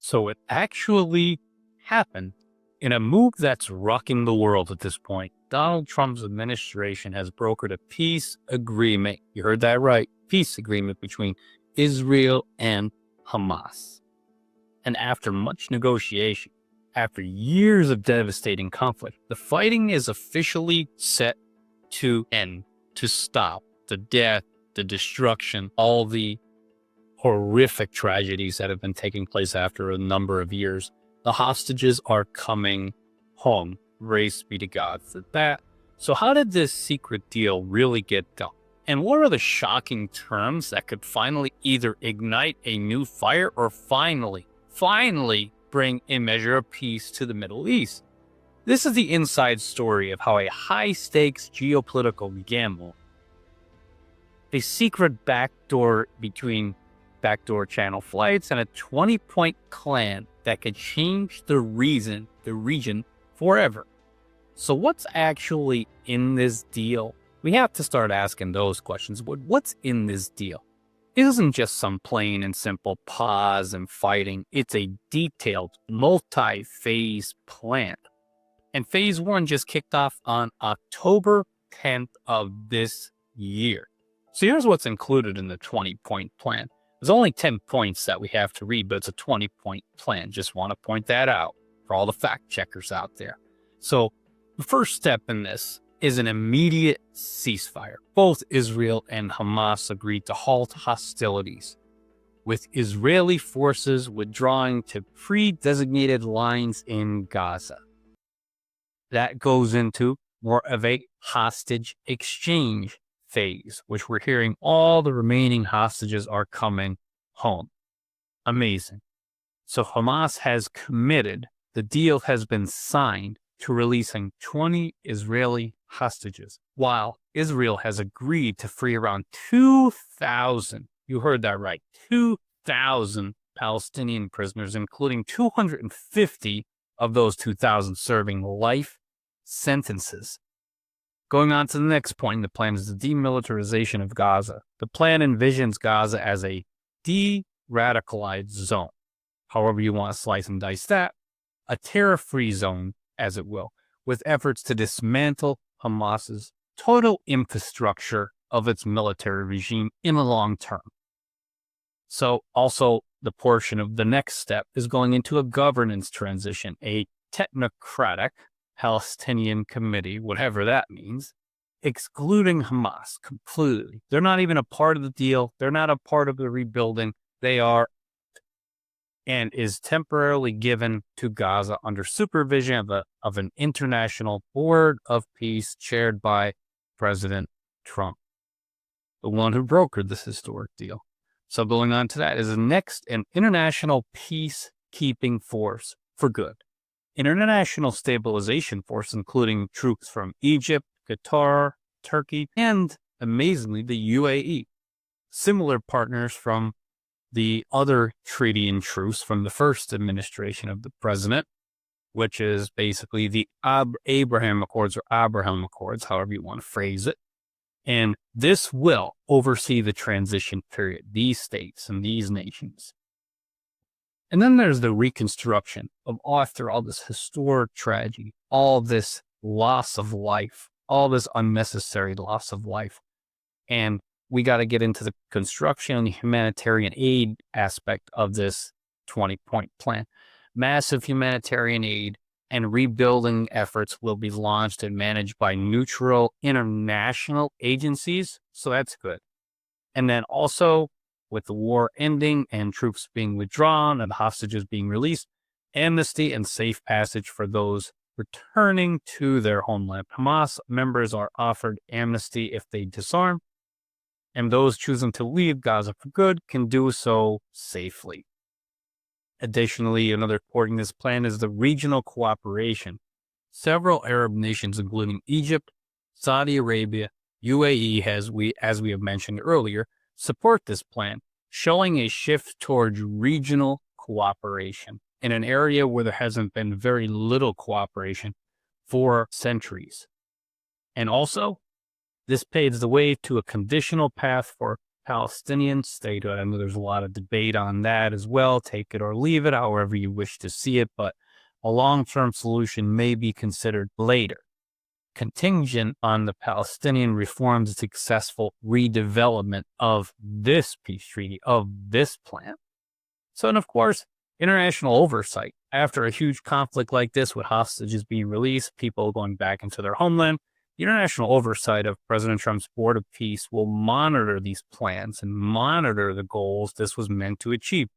So it actually happened in a move that's rocking the world at this point. Donald Trump's administration has brokered a peace agreement. You heard that right. Peace agreement between Israel and Hamas. And after much negotiation, after years of devastating conflict, the fighting is officially set to end, to stop the death, the destruction, all the horrific tragedies that have been taking place after a number of years. The hostages are coming home. Praise be to God for that. So how did this secret deal really get done? And what are the shocking terms that could finally either ignite a new fire or finally bring a measure of peace to the Middle East? This is the inside story of how a high-stakes geopolitical gamble, a secret backdoor channel flights, and a 20-point plan that could change the region forever. So what's actually in this deal? We have to start asking those questions. But what's in this deal? It isn't just some plain and simple pause and fighting. It's a detailed, multi-phase plan. And phase one just kicked off on October 10th of this year. So here's what's included in the 20-point plan. There's only 10 points that we have to read, but it's a 20-point plan. Just want to point that out for all the fact checkers out there. So the first step in this is an immediate ceasefire. Both Israel and Hamas agreed to halt hostilities, with Israeli forces withdrawing to pre-designated lines in Gaza. That goes into more of a hostage exchange phase, which we're hearing all the remaining hostages are coming home. Amazing. So Hamas has committed, the deal has been signed to releasing 20 Israeli hostages, while Israel has agreed to free around 2,000, you heard that right, 2,000 Palestinian prisoners, including 250 of those 2,000 serving life sentences. Going on to the next point in the plan is the demilitarization of Gaza. The plan envisions Gaza as a de-radicalized zone, however you want to slice and dice that, a terror-free zone, as it will, with efforts to dismantle Hamas's total infrastructure of its military regime in the long term. So also the portion of the next step is going into a governance transition, a technocratic Palestinian committee, whatever that means, excluding Hamas completely. They're not even a part of the deal. They're not a part of the rebuilding. They are, and is temporarily given to Gaza under supervision of an international board of peace chaired by President Trump, the one who brokered this historic deal. So going on to that is next an international peacekeeping force for good. An international stabilization force, including troops from Egypt, Qatar, Turkey, and amazingly, the UAE. Similar partners from the other treaty in truce from the first administration of the president, which is basically the Abraham Accords or Abraham Accords, however you want to phrase it. And this will oversee the transition period, these states and these nations. And then there's the reconstruction of after all this historic tragedy, all this loss of life, all this unnecessary loss of life. And we got to get into the construction and the humanitarian aid aspect of this 20-point plan. Massive humanitarian aid and rebuilding efforts will be launched and managed by neutral international agencies. So that's good. And then also, with the war ending and troops being withdrawn and hostages being released, amnesty and safe passage for those returning to their homeland. Hamas members are offered amnesty if they disarm, and those choosing to leave Gaza for good can do so safely. Additionally, another part in this plan is the regional cooperation. Several Arab nations, including Egypt, Saudi Arabia, UAE, as we have mentioned earlier, support this plan, showing a shift towards regional cooperation in an area where there hasn't been very little cooperation for centuries. And also, this paves the way to a conditional path for Palestinian state. I know there's a lot of debate on that as well. Take it or leave it, however you wish to see it. But a long-term solution may be considered later, contingent on the Palestinian reforms and successful redevelopment of this peace treaty, of this plan. So, and of course, international oversight. After a huge conflict like this, with hostages being released, people going back into their homeland, the international oversight of President Trump's Board of Peace will monitor these plans and monitor the goals this was meant to achieve,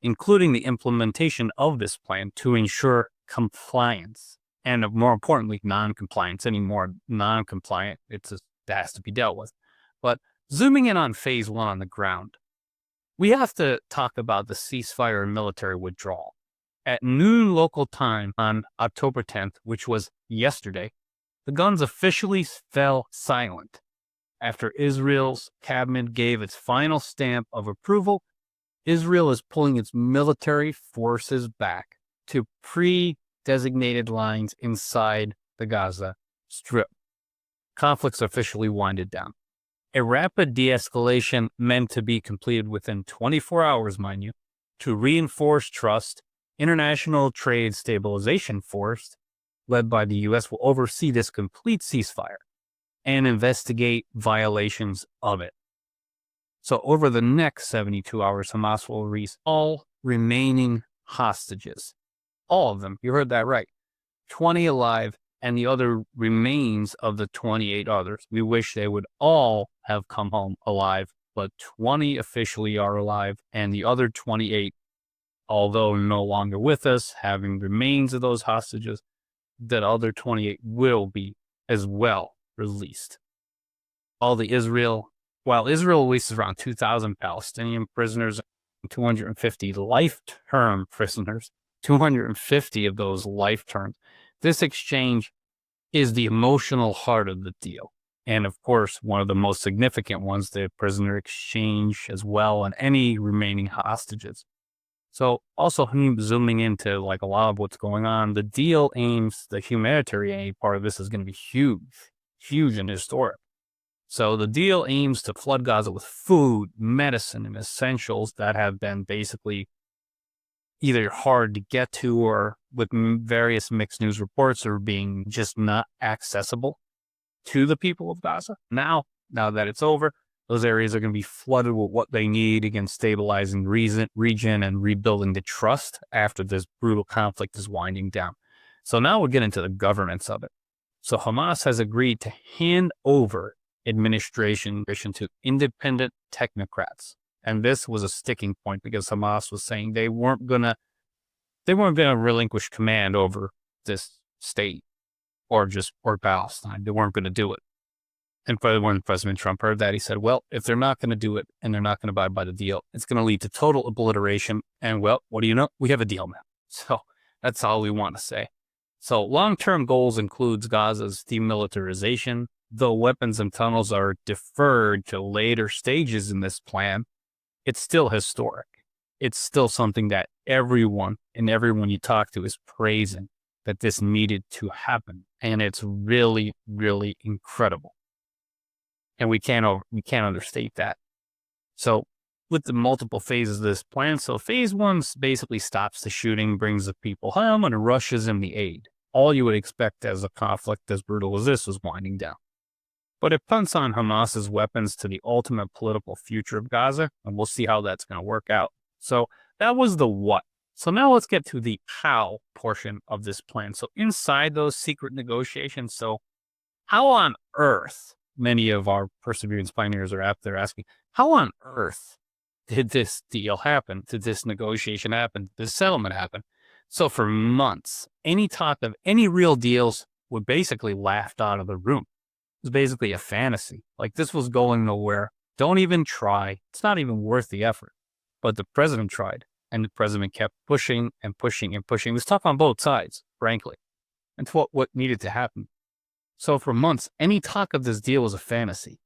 including the implementation of this plan to ensure compliance. And more importantly, non-compliance. Any more non-compliant, it has to be dealt with. But zooming in on phase one on the ground, we have to talk about the ceasefire and military withdrawal. At noon local time on October 10th, which was yesterday, the guns officially fell silent after Israel's cabinet gave its final stamp of approval. Israel is pulling its military forces back to pre-designated lines inside the Gaza Strip. Conflicts officially winded down. A rapid de-escalation meant to be completed within 24 hours, mind you, to reinforce trust. International Trade Stabilization Force, led by the U.S., will oversee this complete ceasefire and investigate violations of it. So over the next 72 hours, Hamas will release all remaining hostages. All of them. You heard that right. 20 alive, and the other remains of the 28 others. We wish they would all have come home alive, but 20 officially are alive, and the other 28, although no longer with us, having remains of those hostages, that other 28 will be as well released. While Israel releases around 2,000 Palestinian prisoners, 250 life-term prisoners, 250 of those life terms, this exchange is the emotional heart of the deal. And of course, one of the most significant ones, the prisoner exchange as well, and any remaining hostages. So also zooming into like a lot of what's going on, the deal aims, the humanitarian aid part of this is going to be huge and historic. So the deal aims to flood Gaza with food, medicine, and essentials that have been basically either hard to get to or with various mixed news reports are being just not accessible to the people of Gaza. Now that it's over, those areas are going to be flooded with what they need, again, stabilizing region and rebuilding the trust after this brutal conflict is winding down. So now we'll get into the governance of it. So Hamas has agreed to hand over administration to independent technocrats. And this was a sticking point because Hamas was saying they weren't gonna relinquish command over this state or Palestine. They weren't gonna do it. And when President Trump heard that, he said, well, if they're not going to do it and they're not going to abide by the deal, it's going to lead to total obliteration. And well, what do you know? We have a deal now. So that's all we want to say. So long-term goals includes Gaza's demilitarization. Though weapons and tunnels are deferred to later stages in this plan, it's still historic. It's still something that everyone you talk to is praising that this needed to happen. And it's really, really incredible. And we can't understate that. So with the multiple phases of this plan, so phase one basically stops the shooting, brings the people home, and rushes in the aid. All you would expect as a conflict as brutal as this was winding down. But it punts on Hamas's weapons to the ultimate political future of Gaza, and we'll see how that's going to work out. So that was the what. So now let's get to the how portion of this plan. So inside those secret negotiations, so how on earth, many of our perseverance pioneers are out there asking, how on earth did this deal happen? Did this negotiation happen? Did this settlement happen? So for months, any talk of any real deals were basically laughed out of the room. It was basically a fantasy. Like this was going nowhere. Don't even try. It's not even worth the effort. But the president tried, and the president kept pushing and pushing and pushing. It was tough on both sides, frankly. And what needed to happen. So for months, any talk of this deal was a fantasy.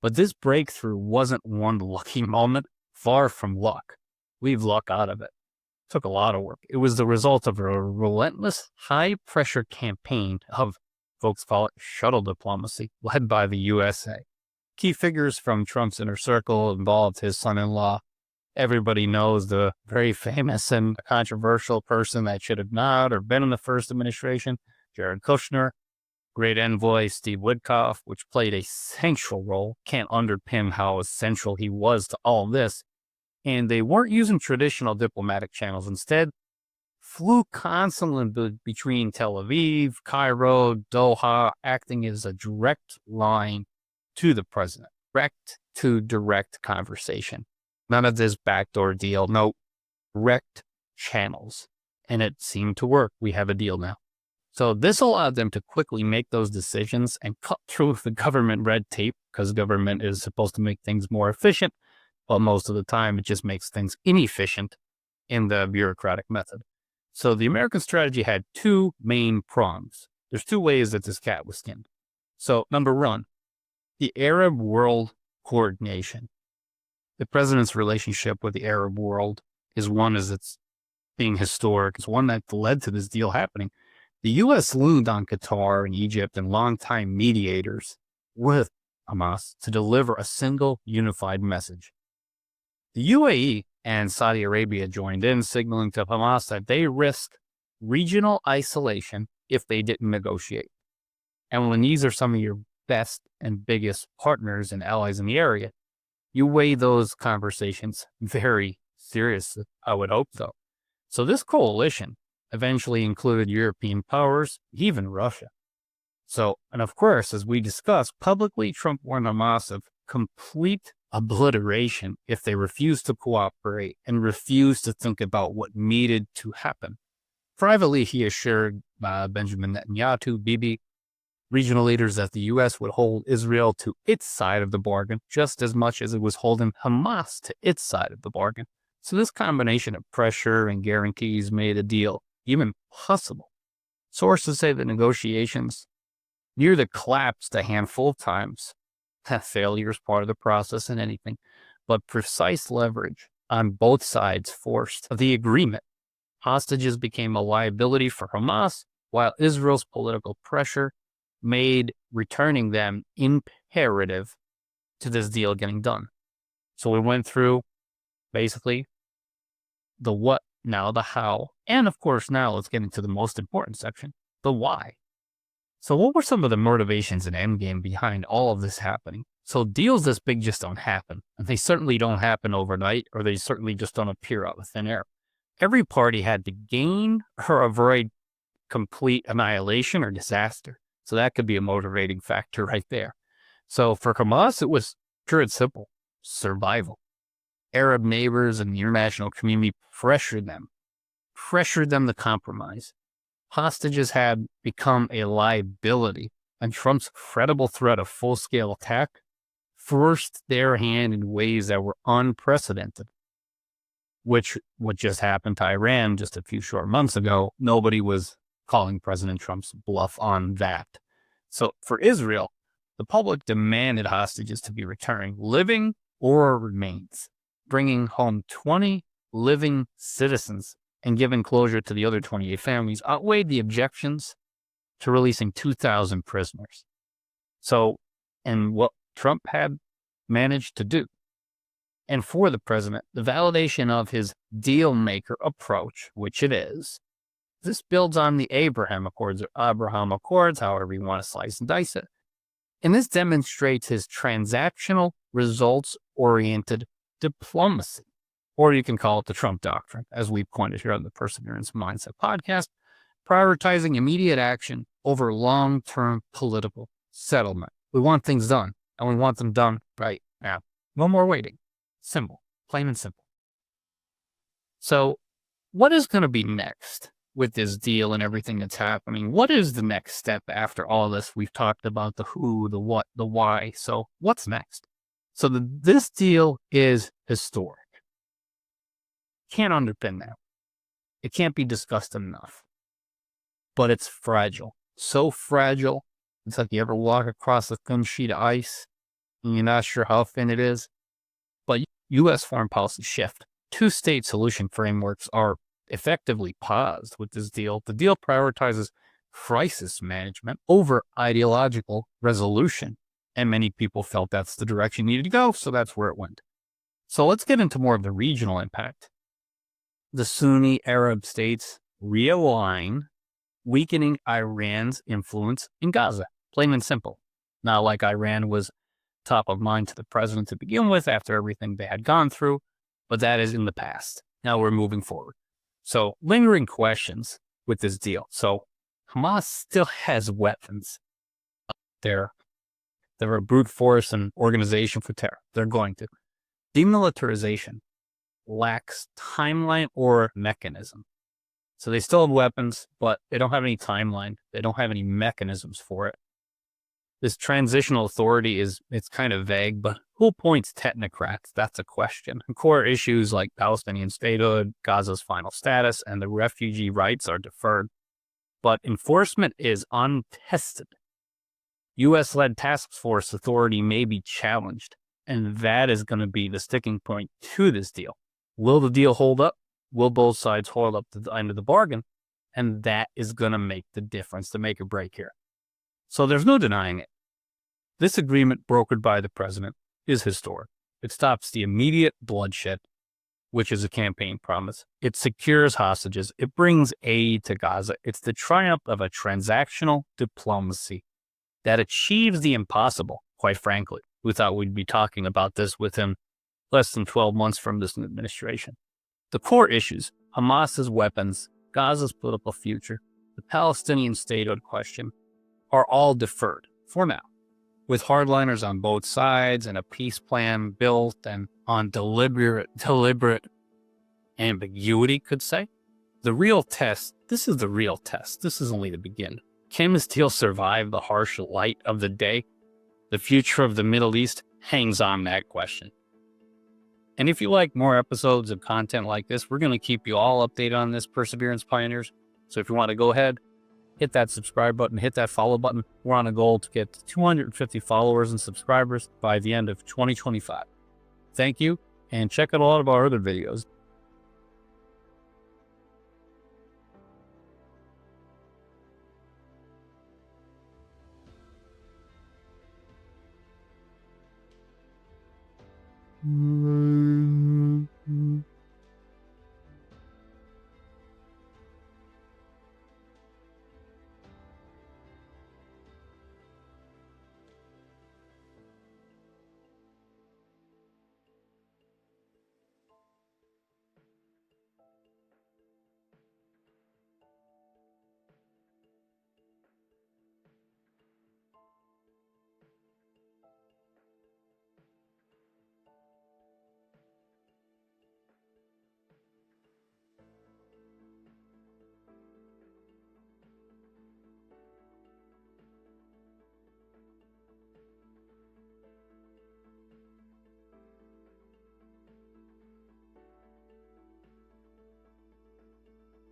But this breakthrough wasn't one lucky moment, far from luck. We've luck out of it. It took a lot of work. It was the result of a relentless, high-pressure campaign of, folks call it, shuttle diplomacy, led by the USA. Key figures from Trump's inner circle involved his son-in-law. Everybody knows the very famous and controversial person that should have not or been in the first administration, Jared Kushner. Great envoy, Steve Witkoff, which played a central role. Can't underpin how essential he was to all this. And they weren't using traditional diplomatic channels. Instead, flew constantly between Tel Aviv, Cairo, Doha, acting as a direct line to the president. Direct to direct conversation. None of this backdoor deal. No, direct channels. And it seemed to work. We have a deal now. So this allowed them to quickly make those decisions and cut through the government red tape, because government is supposed to make things more efficient, but most of the time it just makes things inefficient in the bureaucratic method. So the American strategy had two main prongs. There's two ways that this cat was skinned. So number one, the Arab world coordination. The president's relationship with the Arab world is one as it's being historic. It's one that led to this deal happening. The U.S. leaned on Qatar and Egypt and longtime mediators with Hamas to deliver a single unified message. The UAE and Saudi Arabia joined in, signaling to Hamas that they risked regional isolation if they didn't negotiate. And when these are some of your best and biggest partners and allies in the area, you weigh those conversations very seriously, I would hope so. So this coalition eventually included European powers, even Russia. So, and of course, as we discussed, publicly Trump warned Hamas of complete obliteration if they refused to cooperate and refused to think about what needed to happen. Privately, he assured Benjamin Netanyahu, Bibi, regional leaders that the U.S. would hold Israel to its side of the bargain just as much as it was holding Hamas to its side of the bargain. So this combination of pressure and guarantees made a deal even possible. Sources say the negotiations nearly collapsed a handful of times. Failure is part of the process in anything, but precise leverage on both sides forced the agreement. Hostages became a liability for Hamas, while Israel's political pressure made returning them imperative to this deal getting done. So we went through basically the what, now the how, and of course now let's get into the most important section, the why. So what were some of the motivations and endgame behind all of this happening? So deals this big just don't happen, and they certainly don't happen overnight, or they certainly just don't appear out of thin air. Every party had to gain or avoid complete annihilation or disaster. So that could be a motivating factor right there. So for Hamas, it was pure and simple, survival. Arab neighbors and the international community pressured them to compromise. Hostages had become a liability, and Trump's credible threat of full-scale attack forced their hand in ways that were unprecedented, which what just happened to Iran just a few short months ago. Nobody was calling President Trump's bluff on that. So for Israel, the public demanded hostages to be returned, living or remains, bringing home 20 living citizens and giving closure to the other 28 families outweighed the objections to releasing 2,000 prisoners. So, and what Trump had managed to do. And for the president, the validation of his deal maker approach, which it is, this builds on the Abraham Accords, or Abraham Accords, however you want to slice and dice it. And this demonstrates his transactional, results-oriented diplomacy, or you can call it the Trump doctrine, as we pointed here on the Perseverance Mindset podcast, prioritizing immediate action over long-term political settlement. We want things done, and we want them done right now. No more waiting. Simple, plain and simple. So what is going to be next with this deal and everything that's happening? What is the next step after all this? We've talked about the who, the what, the why. So what's next? So this deal is historic. Can't underpin that. It can't be discussed enough. But it's fragile. So fragile. It's like you ever walk across a thin sheet of ice and you're not sure how thin it is. But U.S. foreign policy shift. Two-state solution frameworks are effectively paused with this deal. The deal prioritizes crisis management over ideological resolution. And many people felt that's the direction needed to go, so that's where it went. So let's get into more of the regional impact. The Sunni Arab states realign, weakening Iran's influence in Gaza, plain and simple. Not like Iran was top of mind to the president to begin with after everything they had gone through, but that is in the past. Now we're moving forward. So lingering questions with this deal. So Hamas still has weapons. They're a brute force and organization for terror. They're going to. Demilitarization lacks timeline or mechanism. So they still have weapons, but they don't have any timeline. They don't have any mechanisms for it. This transitional authority it's kind of vague, but who appoints technocrats? That's a question. And core issues like Palestinian statehood, Gaza's final status, and the refugee rights are deferred. But enforcement is untested. U.S.-led task force authority may be challenged, and that is going to be the sticking point to this deal. Will the deal hold up? Will both sides hold up to the end of the bargain? And that is going to make the difference, to make or break here. So there's no denying it. This agreement brokered by the president is historic. It stops the immediate bloodshed, which is a campaign promise. It secures hostages. It brings aid to Gaza. It's the triumph of a transactional diplomacy that achieves the impossible, quite frankly. We thought we'd be talking about this within less than 12 months from this administration. The core issues, Hamas's weapons, Gaza's political future, the Palestinian statehood question, are all deferred for now, with hardliners on both sides and a peace plan built and on deliberate ambiguity, could say. The real test, this is the real test. This is only the beginning. Can this deal survive the harsh light of the day? The future of the Middle East hangs on that question. And if you like more episodes of content like this, we're going to keep you all updated on this, Perseverance Pioneers. So if you want to go ahead, hit that subscribe button, hit that follow button. We're on a goal to get 250 followers and subscribers by the end of 2025. Thank you, and check out a lot of our other videos.